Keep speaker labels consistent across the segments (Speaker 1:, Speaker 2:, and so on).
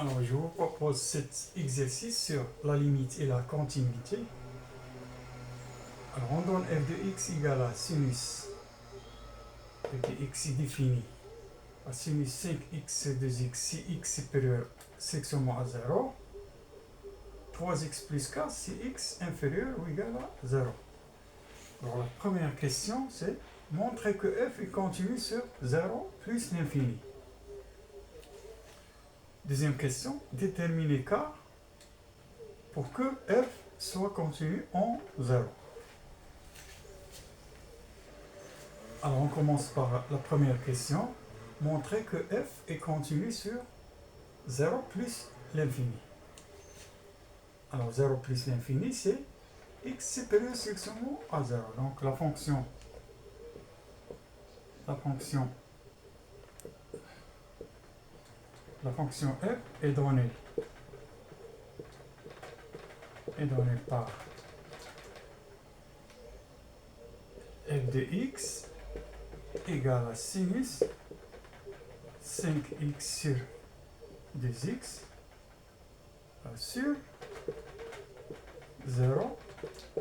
Speaker 1: Alors, je vous propose cet exercice sur la limite et la continuité. Alors, on donne f de x égale à sinus f de x est défini à sinus 5x sur 2x si x supérieur strictement à 0, 3x plus 4 si x inférieur ou égal à 0. Alors, la première question, c'est montrer que f est continu sur 0 plus l'infini. Deuxième question, déterminer k pour que f soit continu en 0. Alors on commence par la première question, montrer que f est continu sur 0 plus l'infini. Alors 0 plus l'infini, c'est x supérieur strictement à 0. Donc la fonction f est donnée par f de x égale à sinus 5x sur 2x sur 0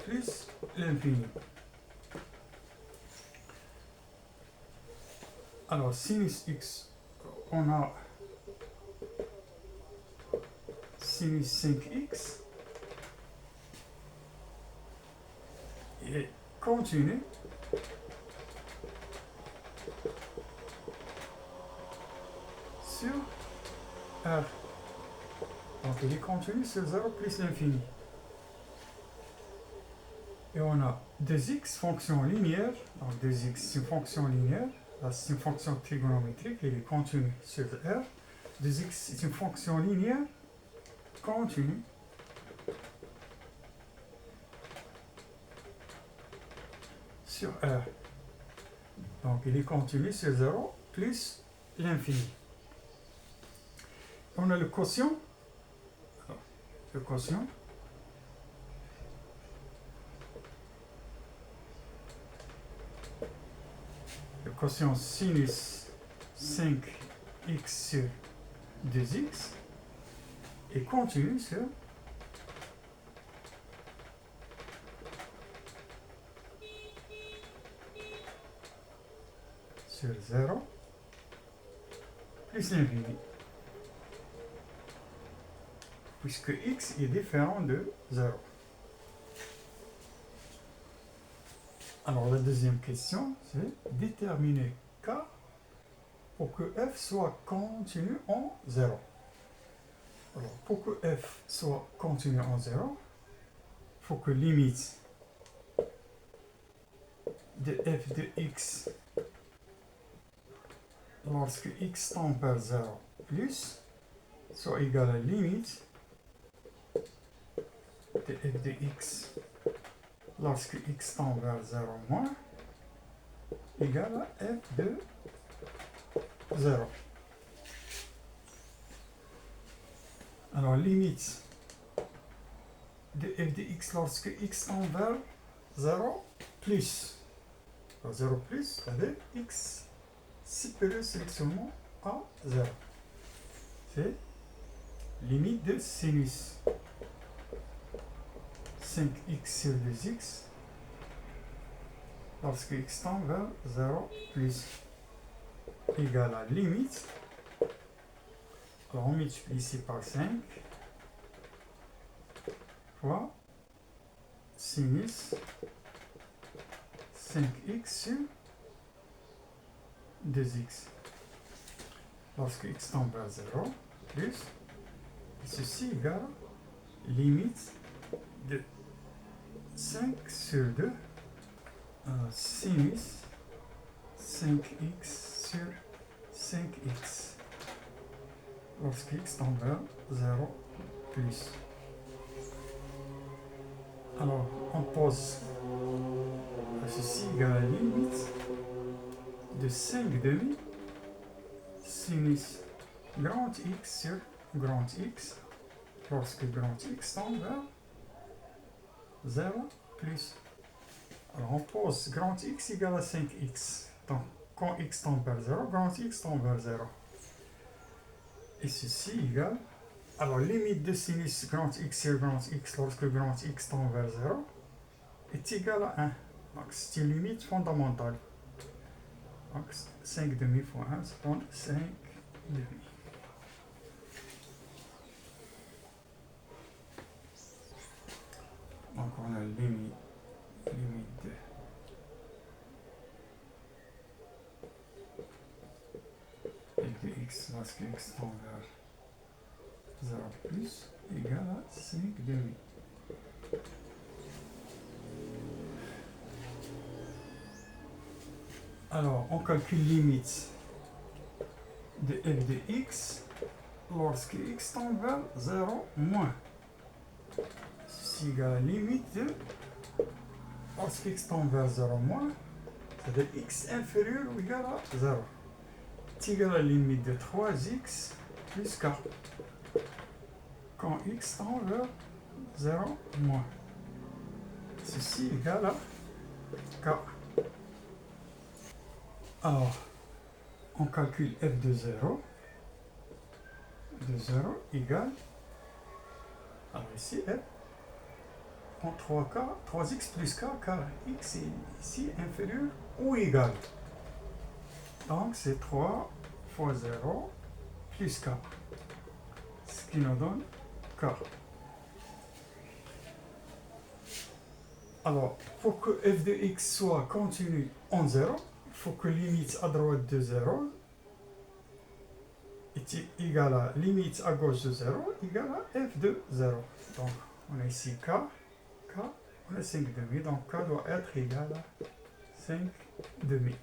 Speaker 1: plus l'infini. Alors sinus x, on a sinus 5x est continu sur R. Donc il est continu sur 0 plus l'infini. Et on a 2x fonction linéaire. Donc 2x c'est une fonction linéaire. Là c'est une fonction trigonométrique. Il est continu sur R. 2x c'est une fonction linéaire continue sur R. Donc il est continu sur 0 plus l'infini. On a le quotient. Le quotient. Le quotient sinus 5x sur 2x est continu sur 0 plus l'infini. Puisque x est différent de 0. Alors la deuxième question, c'est déterminer k pour que f soit continu en 0. Alors pour que f soit continu en 0, il faut que limite de f de x lorsque x tend vers 0 plus soit égale à limite de f de x lorsque x tend vers 0 moins égale à f de 0. Alors limite de f de x lorsque x tend vers 0 plus. Alors 0 plus, c'est-à-dire x supérieur strictement à 0. C'est limite de sinus 5x sur 2x lorsque x tend vers 0 plus égale à limite. Alors on multiplie ici par 5 fois sinus 5x sur 2x lorsque x tend vers 0 plus ceci égale limite de 5 sur 2 sinus 5x sur 5x lorsque x tend vers 0 plus. Alors on pose ceci égale à limite de 5 demi sinus grand x sur grand x lorsque grand x tend vers 0 plus. Alors on pose grand x égale à 5x. Donc quand x tend vers 0, grand x tend vers 0. Et ceci égale Alors, limite de sinus grand X sur grand X lorsque grand X tend vers 0 est égal à 1. Donc, c'est une limite fondamentale. Donc, 5 demi fois 1, ça donne 5 demi. Donc, on a limite de f de x lorsque x tend vers 0 plus égale à 5 demi. Alors, on calcule limite de f de x lorsque x tend vers 0 moins. Ceci égale à limite de lorsque x tend vers 0 moins, c'est-à-dire x inférieur ou égal à 0. C'est égal à la limite de 3x plus k. Quand x tend vers 0 moins. Ceci égale à k. Alors, on calcule f de 0. De 0 égale, alors ici f, en 3k, 3x plus k, car x est ici inférieur ou égal. Donc c'est 3 fois 0 plus k, ce qui nous donne k. Alors, pour que f de x soit continu en 0, il faut que limite à droite de 0 est égale à limite à gauche de 0 égale à f de 0. Donc, on a ici k, on a 5 demi, donc k doit être égal à 5 demi.